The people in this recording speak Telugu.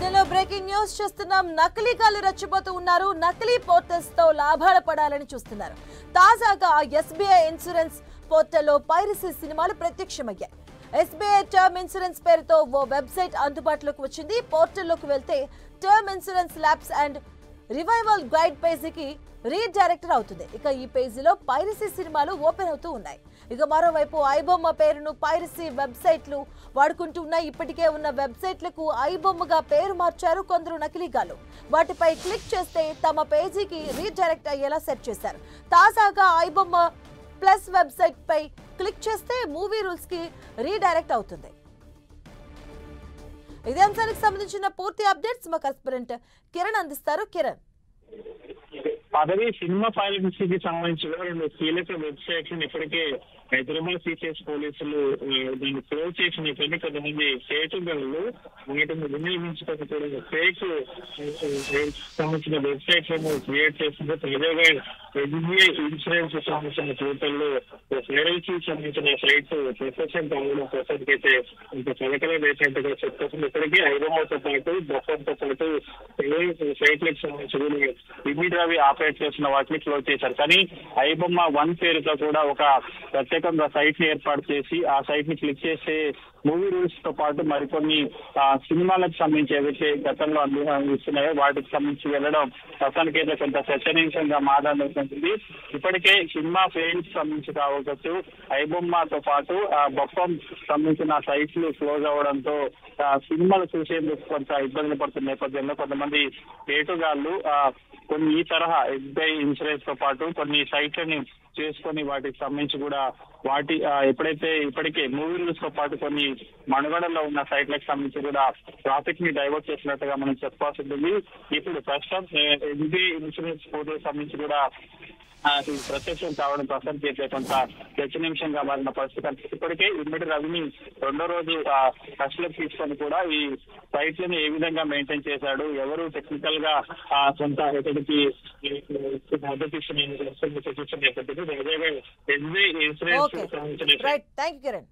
బులెటిన్లో బ్రేకింగ్ న్యూస్ చూస్తున్నాం. నకిలీ కాలు రెచ్చిపోతూ ఉన్నారు. నకిలీ పోర్టల్స్ తో లాభాలు పడాలని చూస్తున్నారు. తాజాగా ఎస్బీఐ ఇన్సూరెన్స్ పోర్టల్లో పైరసీ సినిమాలు ప్రత్యక్షమయ్యాయి. ఎస్బీఐ టర్మ్ ఇన్సూరెన్స్ పేరుతో ఓ వెబ్సైట్ అందుబాటులోకి వచ్చింది. పోర్టల్లోకి వెళ్తే term insurance labs and revival guide పేజీకి రీడైరెక్టర్ అవుతుంది. ఇక ఈ పేజీలో పైరసీ సినిమాలు ఓపెన్ అవుతూ ఉన్నాయి. ఇక మరోవైపు ఐబొమ్మ పేరును పైరసీ వెబ్సైట్లు వాడుకుంటూ ఉన్నాయి. ఇప్పటికే ఉన్న వెబ్సైట్లకు ఐబొమ్మగా పేరు మార్చారు కొందరు నకిలీగాలు. వాటిపై క్లిక్ చేస్తే తమ పేజీకి రీడైరెక్ట్ అయ్యేలా సెట్ చేశారు. తాజాగా ఐబొమ్మ ప్లస్ వెబ్సైట్ పై క్లిక్ చేస్తే మూవీ రూల్స్ కి రీడైరెక్ట్ అవుతుంది. ఇదే అంశానికి సంబంధించిన పూర్తి అప్డేట్స్ మా కరెస్పాండెంట్ కిరణ్ అందిస్తారు. కిరణ్, పదవి సినిమా పైరసీకి సంబంధించిన రెండు కీలక వెబ్సైట్లను ఇప్పటికే హైదరాబాద్ సిసిఎస్ పోలీసులు దీన్ని క్లోజ్ చేసినటువంటి కొంతమంది ఫేకులు వీటిని వినియోగించుకోకపోవడం ఫేక్ సంబంధించిన వెబ్సైట్లను క్రియేట్ చేసింది. తాజాగా ఎస్బీఐ ఇన్సూరెన్స్ సంబంధించిన పోర్టల్లో ఫైరసీకి సంబంధించిన సైట్స్ ప్రొఫెషన్ కావడం ప్రొఫెషన్ అయితే ఇంత చదకలే వేసినట్టుగా చెప్తుంది. ఇప్పటికీ ఐబొమ్మతో పాటు బొఫంతో పాటు సైట్లకు సంబంధించి ఇమీడియట్ అవి ఆపరేట్ చేసిన వాటిని క్లోజ్ చేశారు. కానీ ఐబొమ్మ 1 పేరుతో కూడా ఒక ప్రత్యేకంగా సైట్ ని ఏర్పాటు చేసి ఆ సైట్ ని క్లిక్ చేస్తే మూవీ రూల్స్ తో పాటు మరికొన్ని సినిమాలకు సంబంధించి ఏవైతే గతంలో ఇస్తున్నాయో వాటికి సంబంధించి వెళ్ళడం ప్రస్తుతానికైతే కొంత చర్చనీయాంశంగా మాట్లాడుతుంది. ఇప్పటికే సినిమా ఫేమ్స్ సంబంధించి కావచ్చు ఐబొమ్మతో పాటు బొప్పం సంబంధించిన సైట్లు క్లోజ్ అవ్వడంతో సినిమాలు చూసేందుకు కొంత ఇబ్బందులు పడుతున్న నేపథ్యంలో కొంతమంది పేటుగాళ్లు కొన్ని ఈ తరహా ఎస్బీఐ ఇన్సూరెన్స్ తో పాటు కొన్ని సైట్లని చేసుకొని వాటికి సంబంధించి కూడా వాటి ఎప్పుడైతే ఇప్పటికే మూవీ రూల్స్ తో పాటు కొన్ని మనుగడలో ఉన్న సైట్లకు సంబంధించి కూడా ట్రాఫిక్ ని డైవర్ట్ చేసినట్టుగా మనం చెప్పాల్సి ఉంటుంది. ఇప్పుడు ప్రస్తుతం ఎస్బీఐ ఇన్సూరెన్స్ పోర్టల్ సంబంధించి కూడా ప్రత్యక్షం కావడం ప్రసాద్ చేసే కొంత చర్చనీయాంశంగా మారిన పరిస్థితి. ఇప్పటికే ఇమ్మడి రవిని 2వ రోజు కస్టడీలోకి తీసుకొని కూడా ఈ సైట్లను ఏ విధంగా మెయింటైన్ చేశాడు, ఎవరు టెక్నికల్ గా కొంత ఎక్కడికి మద్దతు ఇస్తున్న నేపథ్యంలో ఎస్బీఐ ఇన్సూరెన్స్ సంబంధించిన